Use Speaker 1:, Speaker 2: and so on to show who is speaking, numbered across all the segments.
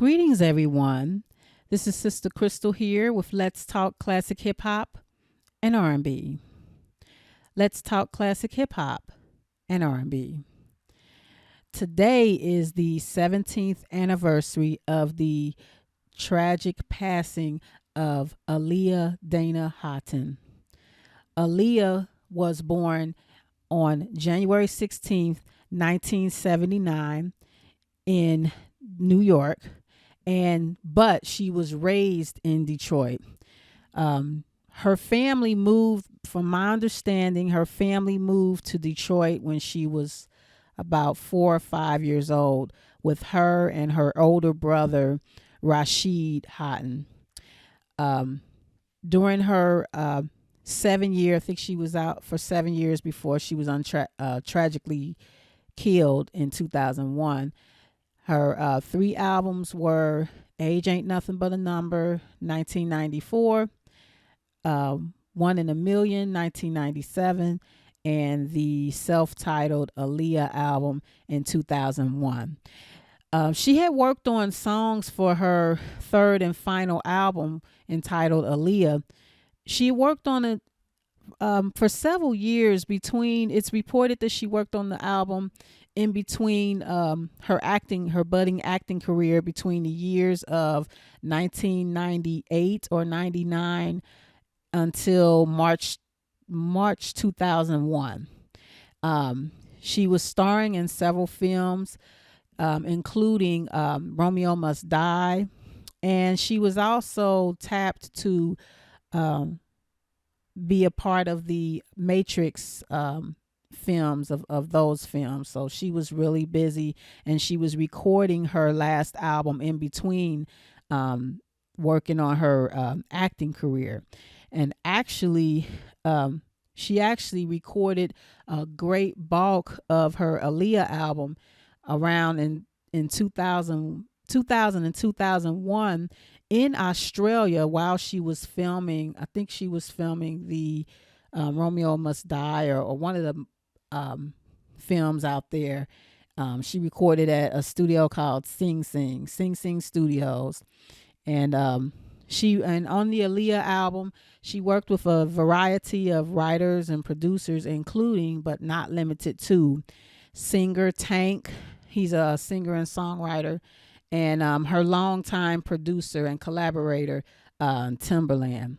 Speaker 1: Greetings, everyone. This is Sistah Crystal here with Let's Talk Classic Hip Hop and R&B. Let's Talk Classic Hip Hop and R&B. Today is the 17th anniversary of the tragic passing of Aaliyah Dana Haughton. Aaliyah was born on January 16th, 1979 in New York, but she was raised in Detroit. Her family moved, from my understanding, her family moved to Detroit when she was about 4 or 5 years old with her and her older brother, Rashid Haughton. During her 7 year, I think she was out for 7 years before she was tragically killed in 2001. Her 3 albums were Age Ain't Nothing But a Number, 1994, One in a Million, 1997, and the self-titled Aaliyah album in 2001. She had worked on songs for her third and final album entitled Aaliyah. She worked on it for several years it's reported that she worked on the album in between her budding acting career between the years of 1998 or 99 until March 2001. She was starring in several films, including Romeo Must Die, and she was also tapped to be a part of the Matrix films of those films. So she was really busy, and she was recording her last album in between working on her acting career. And actually, she actually recorded a great bulk of her Aaliyah album around in 2000 and 2001 in Australia while she was filming. I think she was filming the Romeo Must Die or one of the films out there. She recorded at a studio called Sing Sing Studios, and on the Aaliyah album, she worked with a variety of writers and producers, including but not limited to singer Tank. He's a singer and songwriter, and her longtime producer and collaborator, Timberland.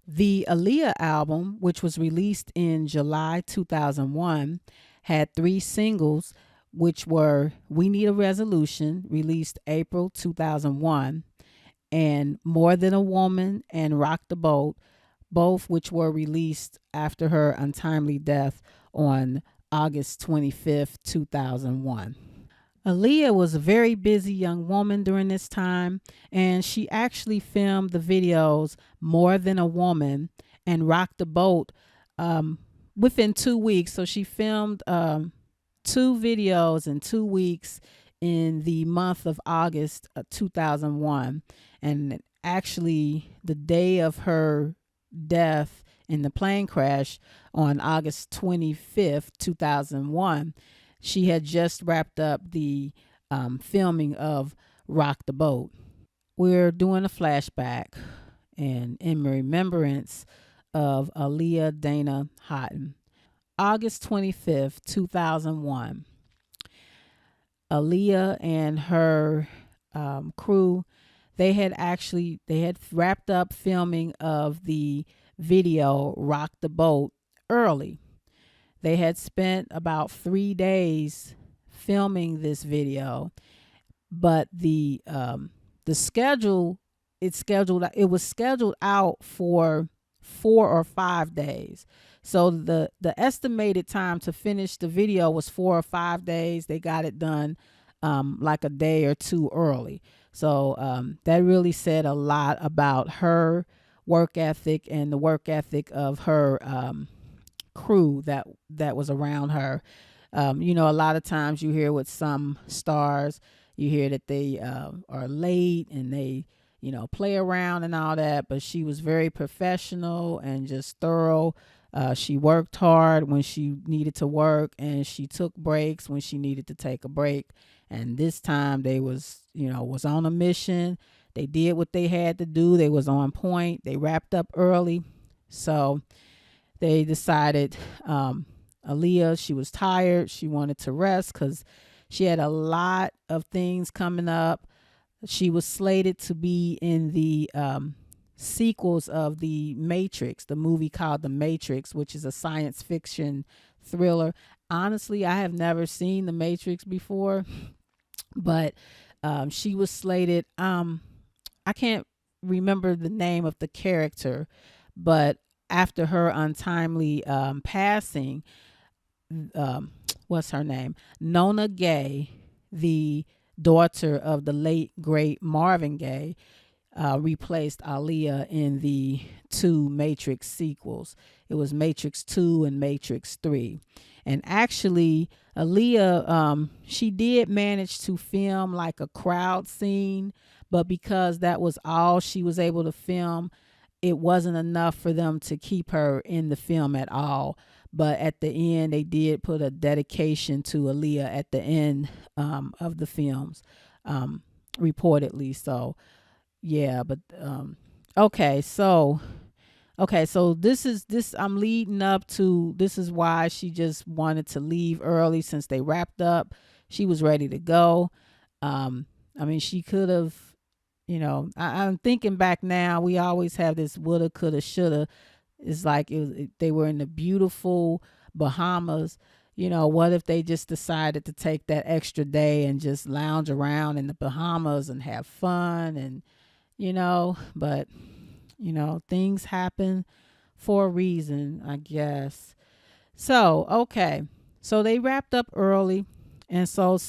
Speaker 1: The Aaliyah album, which was released in July 2001, had 3 singles, which were We Need a Resolution, released April 2001, and More Than a Woman and Rock the Boat, both which were released after her untimely death on August 25th, 2001. Aaliyah was a very busy young woman during this time, and she actually filmed the videos More Than a Woman and Rock the Boat within 2 weeks. So she filmed 2 videos in 2 weeks in the month of August of 2001. And actually, the day of her death in the plane crash on August 25th, 2001, she had just wrapped up the filming of Rock the Boat. We're doing a flashback and in remembrance of Aaliyah Dana Haughton. August 25th, 2001. Aaliyah and her crew, they had wrapped up filming of the video Rock the Boat early. They had spent about 3 days filming this video, but the schedule it was scheduled out for 4 or 5 days. So the estimated time to finish the video was 4 or 5 days. They got it done like a day or 2 early. So that really said a lot about her work ethic and the work ethic of her crew that was around her. A lot of times you hear with some stars, you hear that they are late and they play around and all that, but she was very professional and just thorough. She worked hard when she needed to work, and she took breaks when she needed to take a break. And this time they was on a mission. They did what they had to do. They was on point. They wrapped up early. So they decided, Aaliyah, she was tired. She wanted to rest because she had a lot of things coming up. She was slated to be in the sequels of The Matrix, the movie called The Matrix, which is a science fiction thriller. Honestly, I have never seen The Matrix before, but she was slated. I can't remember the name of the character, but after her untimely passing, what's her name? Nona Gay, the daughter of the late great Marvin Gaye, replaced Aaliyah in the two Matrix sequels. It was Matrix 2 and Matrix 3. And actually, Aaliyah, she did manage to film like a crowd scene, but because that was all she was able to film, it wasn't enough for them to keep her in the film at all. But at the end, they did put a dedication to Aaliyah at the end of the films, reportedly. So, yeah, but okay, so this I'm leading up to. This is why she just wanted to leave early since they wrapped up. She was ready to go. I mean, she could have, I'm thinking back now. We always have this woulda, coulda, shoulda. It's like they were in the beautiful Bahamas. What if they just decided to take that extra day and just lounge around in the Bahamas and have fun and, but, things happen for a reason, I guess. So, okay. So they wrapped up early. And so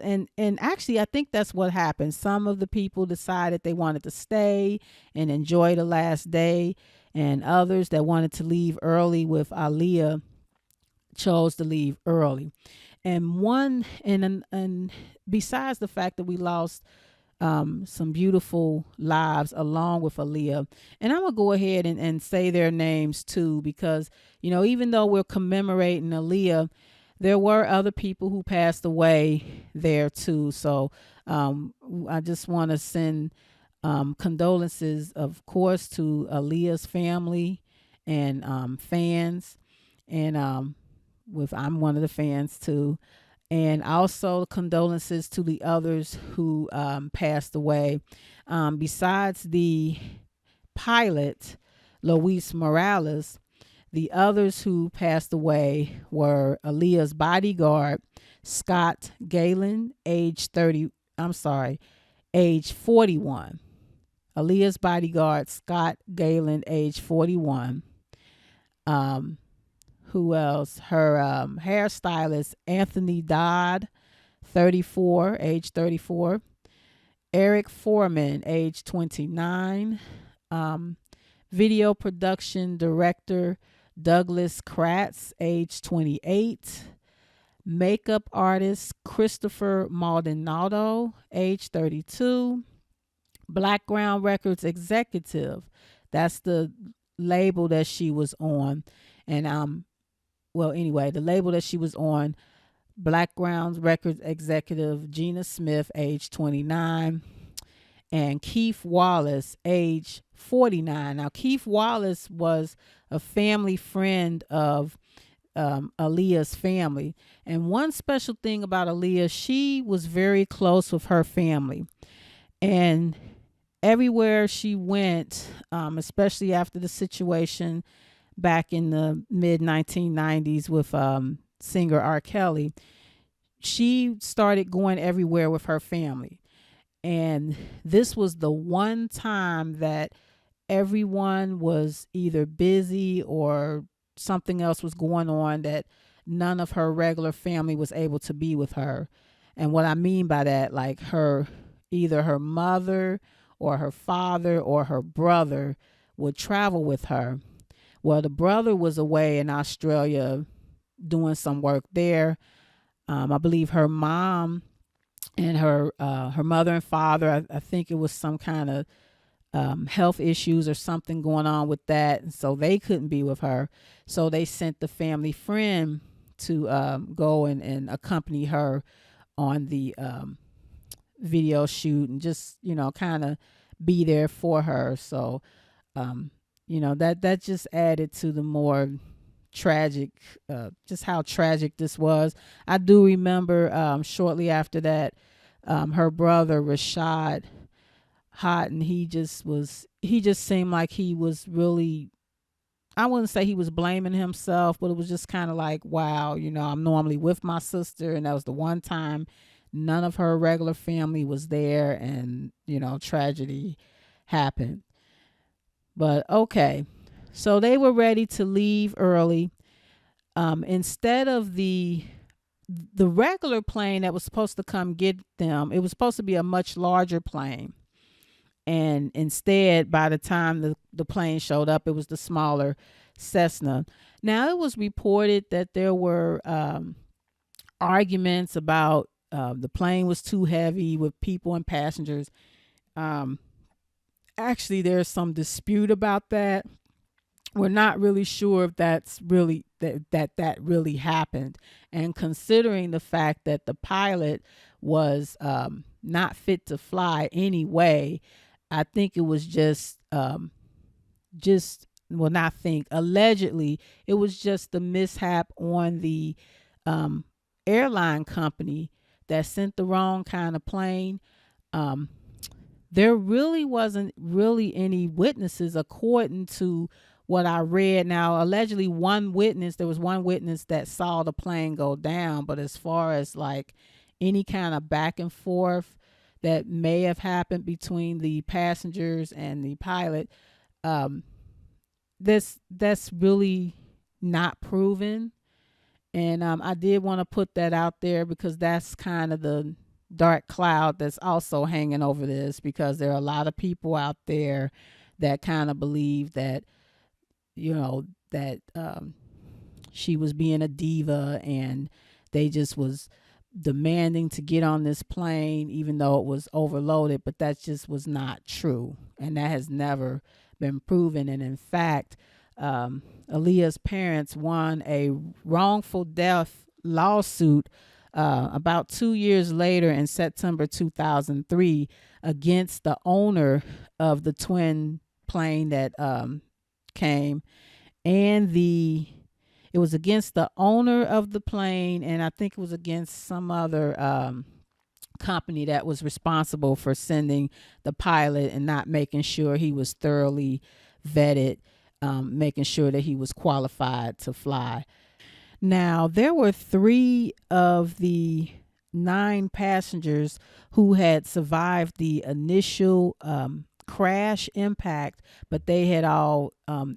Speaker 1: and actually I think that's what happened. Some of the people decided they wanted to stay and enjoy the last day, and others that wanted to leave early with Aaliyah chose to leave early. And besides the fact that we lost some beautiful lives along with Aaliyah, and I'm gonna go ahead and say their names too, because even though we're commemorating Aaliyah, there were other people who passed away there too. So I just want to send condolences, of course, to Aaliyah's family and fans, and I'm one of the fans too, and also condolences to the others who passed away. Besides the pilot, Luis Morales, the others who passed away were Aaliyah's bodyguard, Scott Gallin, age 41. Aaliyah's bodyguard, Scott Gallin, age 41. Who else? Her hairstylist, Anthony Dodd, age 34. Eric Foreman, age 29. Video production director, Douglas Kratz, age 28. Makeup artist, Christopher Maldonado, age 32. Blackground Records executive, that's the label that she was on. And the label that she was on, Blackground Records executive Gina Smith, age 29. And Keith Wallace, age 49. Now, Keith Wallace was a family friend of Aaliyah's family. And one special thing about Aaliyah, she was very close with her family. And everywhere she went, especially after the situation back in the mid 1990s with singer R.Kelly, she started going everywhere with her family. And this was the one time that everyone was either busy or something else was going on, that none of her regular family was able to be with her. And what I mean by that, like either her mother or her father or her brother would travel with her. Well, the brother was away in Australia doing some work there. I believe her mom and her mother and father, I think it was some kind of health issues or something going on with that, and so they couldn't be with her. So they sent the family friend to go and accompany her on the video shoot and just, kind of be there for her. So, that just added to the more tragic, just how tragic this was. I do remember shortly after that, her brother Rashad Haughton, he just seemed like he was really, I wouldn't say he was blaming himself, but it was just kind of like, wow, I'm normally with my sister, and that was the one time none of her regular family was there, and, tragedy happened. But okay, so they were ready to leave early. Instead of the regular plane that was supposed to come get them, it was supposed to be a much larger plane. And instead, by the time the plane showed up, it was the smaller Cessna. Now, it was reported that there were arguments about the plane was too heavy with people and passengers. Actually, there's some dispute about that. We're not really sure if that's really that really happened. And considering the fact that the pilot was not fit to fly anyway, I think it was allegedly it was just the mishap on the airline company that sent the wrong kind of plane. There really wasn't really any witnesses according to what I read. Now, allegedly there was one witness that saw the plane go down, but as far as like any kind of back and forth that may have happened between the passengers and the pilot, that's really not proven. And I did want to put that out there because that's kind of the dark cloud that's also hanging over this, because there are a lot of people out there that kind of believe that, that she was being a diva and they just was demanding to get on this plane even though it was overloaded, but that just was not true, and that has never been proven. And in fact, Aaliyah's parents won a wrongful death lawsuit about 2 years later in September 2003 against the owner of the twin plane that came, and it was against the owner of the plane, and I think it was against some other company that was responsible for sending the pilot and not making sure he was thoroughly vetted, making sure that he was qualified to fly. Now, there were 3 of the 9 passengers who had survived the initial crash impact, but they had all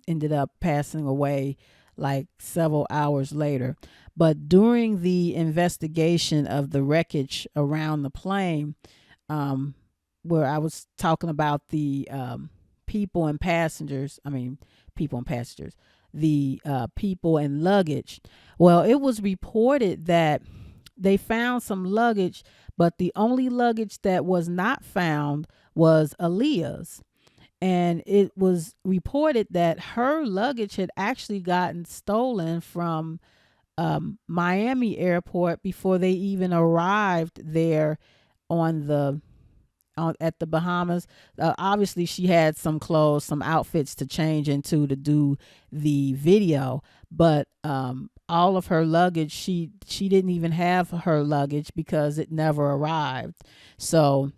Speaker 1: ended up passing away like several hours later. But during the investigation of the wreckage around the plane, where I was talking about the people and passengers, the people and luggage. Well, it was reported that they found some luggage, but the only luggage that was not found was Aaliyah's. And it was reported that her luggage had actually gotten stolen from Miami airport before they even arrived there at the Bahamas. Obviously, she had some clothes, some outfits to change into to do the video, but all of her luggage, she didn't even have her luggage because it never arrived. So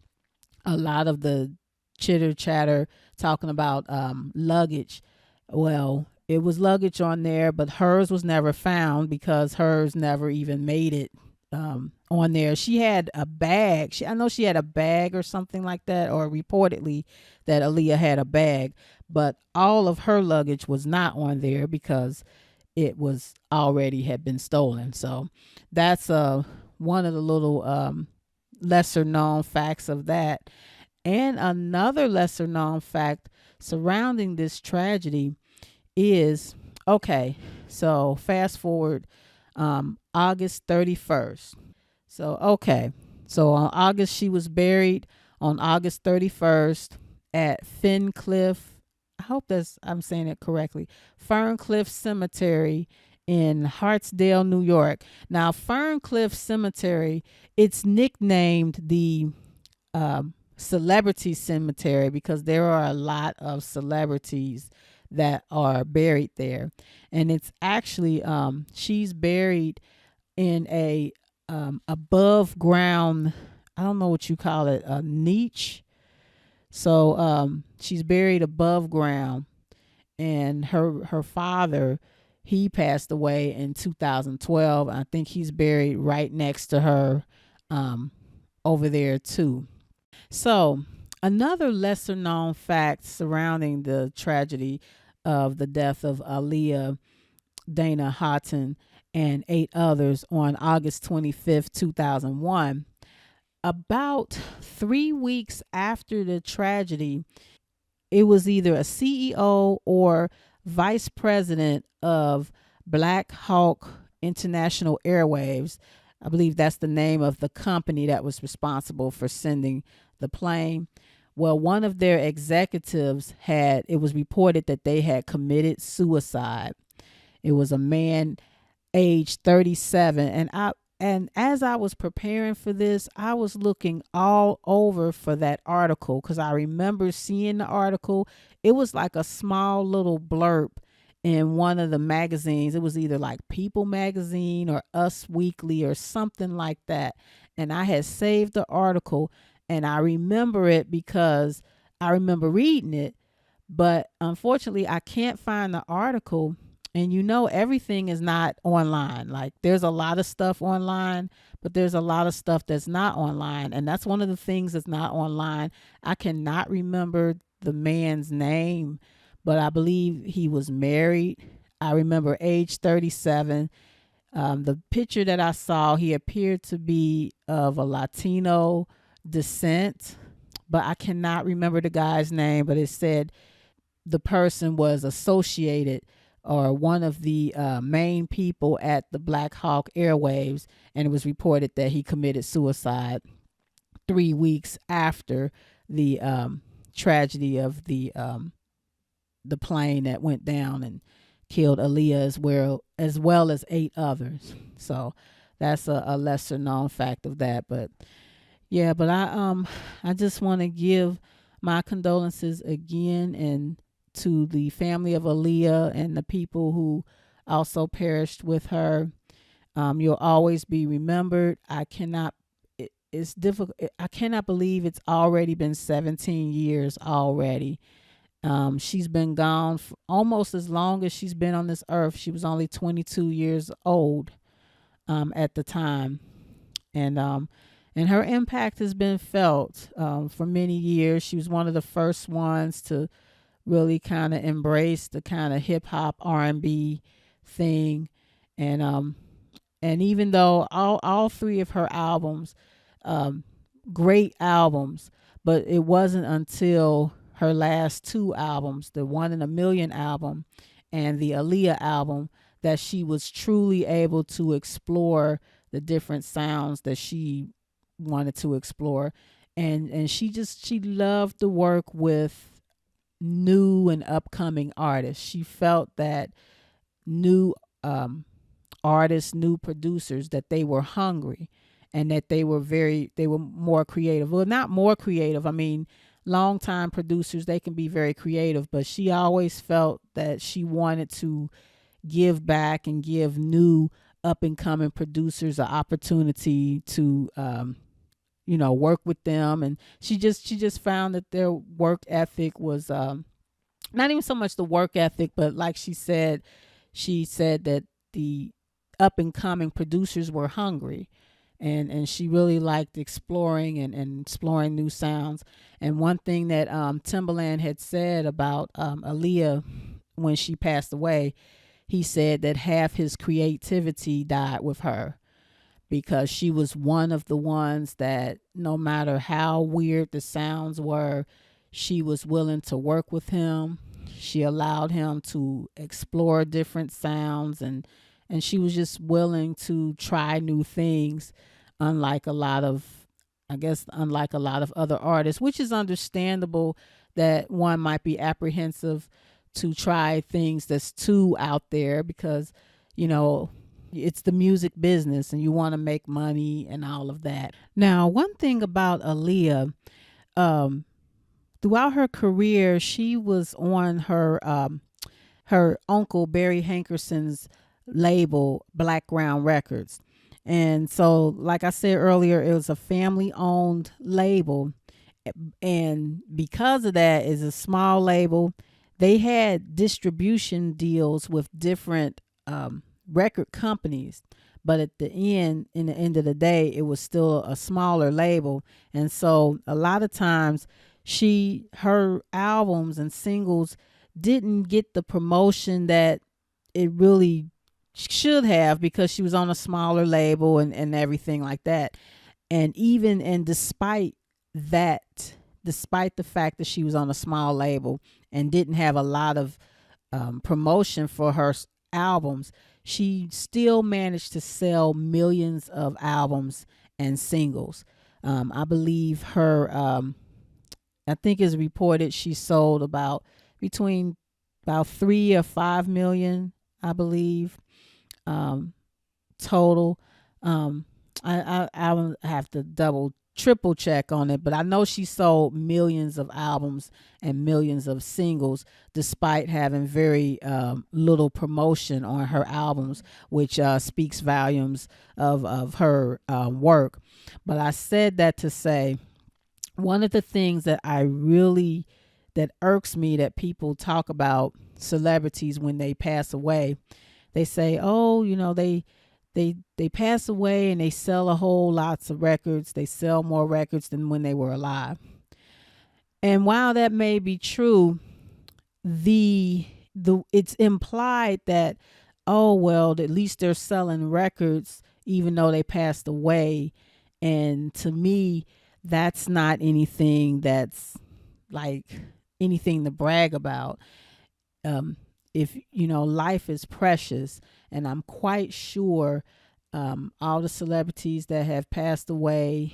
Speaker 1: a lot of the chitter chatter talking about luggage, well, it was luggage on there, but hers was never found because hers never even made it on there. She had a bag. I know she had a bag or something like that, or reportedly that Aaliyah had a bag, but all of her luggage was not on there because it was already had been stolen. So that's one of the little lesser known facts of that. And another lesser known fact surrounding this tragedy is, okay, so fast forward August 31st. So on August, she was buried on August 31st at Ferncliff. I hope I'm saying it correctly. Ferncliff Cemetery in Hartsdale, New York. Now, Ferncliff Cemetery, it's nicknamed the celebrity cemetery because there are a lot of celebrities that are buried there. And it's actually, she's buried in a above ground, I don't know what you call it, a niche. So she's buried above ground, and her father, he passed away in 2012. I think he's buried right next to her over there too. So another lesser known fact surrounding the tragedy of the death of Aaliyah Dana Haughton and 8 others on August 25th, 2001. About 3 weeks after the tragedy, it was either a CEO or vice president of Black Hawk International Airwaves. I believe that's the name of the company that was responsible for sending the plane. Well, one of their executives it was reported that they had committed suicide. It was a man age 37, and as I was preparing for this, I was looking all over for that article because I remember seeing the article. It was like a small little blurb in one of the magazines. It was either like People Magazine or Us Weekly or something like that. And I had saved the article, and I remember it because I remember reading it. But unfortunately, I can't find the article. And everything is not online. Like, there's a lot of stuff online, but there's a lot of stuff that's not online. And that's one of the things that's not online. I cannot remember the man's name, but I believe he was married. I remember age 37. The picture that I saw, he appeared to be of a Latino descent, but I cannot remember the guy's name. But it said the person was associated or one of the main people at the Black Hawk Airwaves, and it was reported that he committed suicide 3 weeks after the tragedy of the plane that went down and killed Aaliyah as well as 8 others. So that's a lesser known fact of that. But yeah, but I just want to give my condolences again and to the family of Aaliyah and the people who also perished with her. You'll always be remembered. It's difficult. I cannot believe it's already been 17 years already. She's been gone for almost as long as she's been on this earth. She was only 22 years old at the time. And her impact has been felt for many years. She was one of the first ones to really kind of embrace the kind of hip hop R&B thing, and even though all 3 of her albums, great albums, but it wasn't until her last 2 albums, the One in a Million album and the Aaliyah album, that she was truly able to explore the different sounds that she wanted to explore, and she loved to work with new and upcoming artists. She felt that new artists, new producers, that they were hungry and that they were more creative. Well, not more creative. I mean, longtime producers, they can be very creative, but she always felt that she wanted to give back and give new up and coming producers an opportunity to work with them. And she just found that their work ethic was not even so much the work ethic, but like she said that the up and coming producers were hungry, and she really liked exploring and exploring new sounds. And one thing that Timbaland had said about Aaliyah when she passed away, he said that half his creativity died with her, because she was one of the ones that no matter how weird the sounds were, she was willing to work with him. She allowed him to explore different sounds, and she was just willing to try new things, unlike a lot of other artists, which is understandable that one might be apprehensive to try things that's too out there, because you know, it's the music business and you want to make money and all of that. Now, one thing about Aaliyah, um, throughout her career, she was on her uncle Barry Hankerson's label, Black Ground Records. And so, like I said earlier, it was a family owned label. And because of that, it's a small label. They had distribution deals with different record companies. But at the end, in the end of the day, it was still a smaller label. And so a lot of times her albums and singles didn't get the promotion that it really should have because she was on a smaller label and everything like that. And that, despite the fact that she was on a small label and didn't have a lot of promotion for her albums, she still managed to sell millions of albums and singles. I believe I think it's reported she sold between about 3 or 5 million, I believe, total. I would have to triple check on it, but I know she sold millions of albums and millions of singles despite having very little promotion on her albums, which speaks volumes of her work. But I said that to say, one of the things that that irks me, that people talk about celebrities when they pass away, they say, oh, they pass away and they sell a whole lots of records. They sell more records than when they were alive. And while that may be true, it's implied that, oh well, at least they're selling records even though they passed away. And to me, that's not anything to brag about. If life is precious, and I'm quite sure all the celebrities that have passed away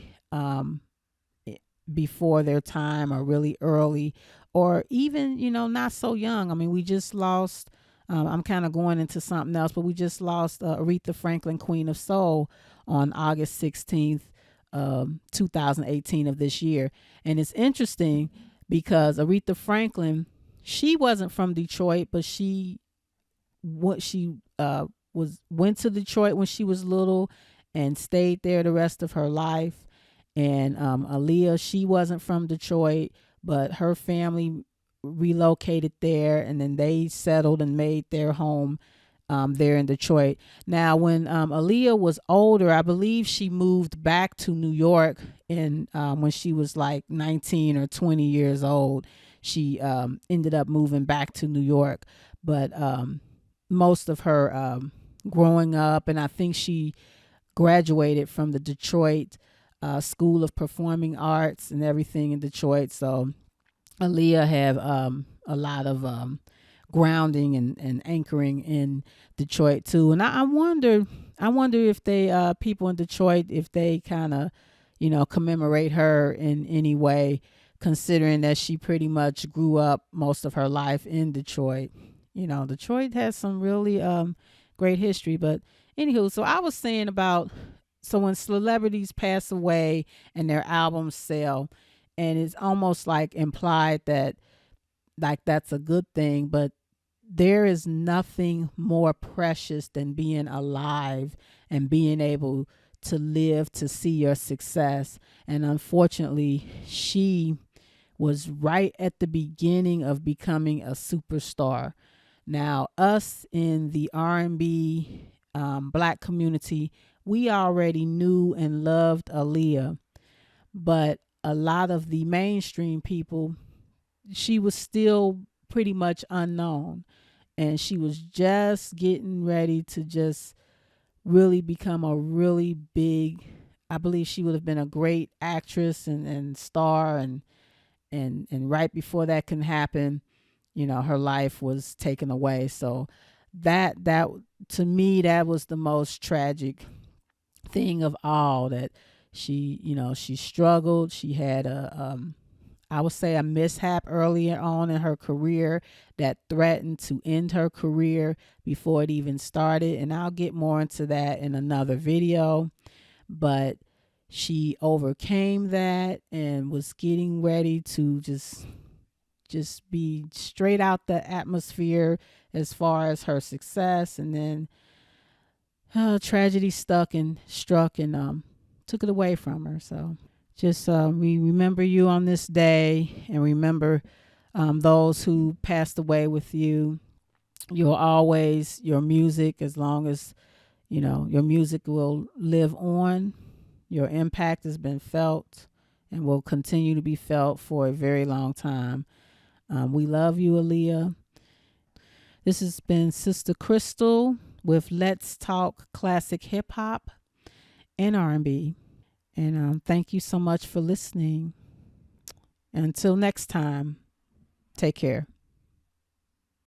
Speaker 1: before their time or really early, or even not so young. I mean, we just lost. I'm kind of going into something else, but we just lost Aretha Franklin, Queen of Soul, on August 16th, 2018 of this year. And it's interesting because Aretha Franklin, she wasn't from Detroit, but she went to Detroit when she was little and stayed there the rest of her life. And Aaliyah, she wasn't from Detroit, but her family relocated there, and then they settled and made their home there in Detroit. Now, when Aaliyah was older, I believe she moved back to New York, and when she was like 19 or 20 years old, she ended up moving back to New York. But most of her growing up, and I think she graduated from the Detroit School of Performing Arts and everything in Detroit. So Aaliyah have a lot of grounding and anchoring in Detroit too. And I wonder if they people in Detroit, if they kind of commemorate her in any way, considering that she pretty much grew up most of her life in Detroit. Detroit has some really great history. But anywho, so I was saying about, so when celebrities pass away and their albums sell, and it's almost like implied that like that's a good thing, but there is nothing more precious than being alive and being able to live to see your success. And unfortunately, she was right at the beginning of becoming a superstar. Now, us in the R&B black community, we already knew and loved Aaliyah, but a lot of the mainstream people, she was still pretty much unknown, and she was just getting ready to just really become a really big, I believe she would have been a great actress and star, and right before that can happen, her life was taken away. So that to me, that was the most tragic thing of all, that she struggled. She had a I would say, a mishap earlier on in her career that threatened to end her career before it even started. And I'll get more into that in another video. But she overcame that and was getting ready to just be straight out the atmosphere as far as her success. And then tragedy struck and took it away from her. So just we remember you on this day, and remember those who passed away with you. You'll always, your music, as long as your music will live on. Your impact has been felt and will continue to be felt for a very long time. We love you, Aaliyah. This has been Sistah Crystal with Let's Talk Classic Hip Hop and R&B. And thank you so much for listening. Until next time, take care.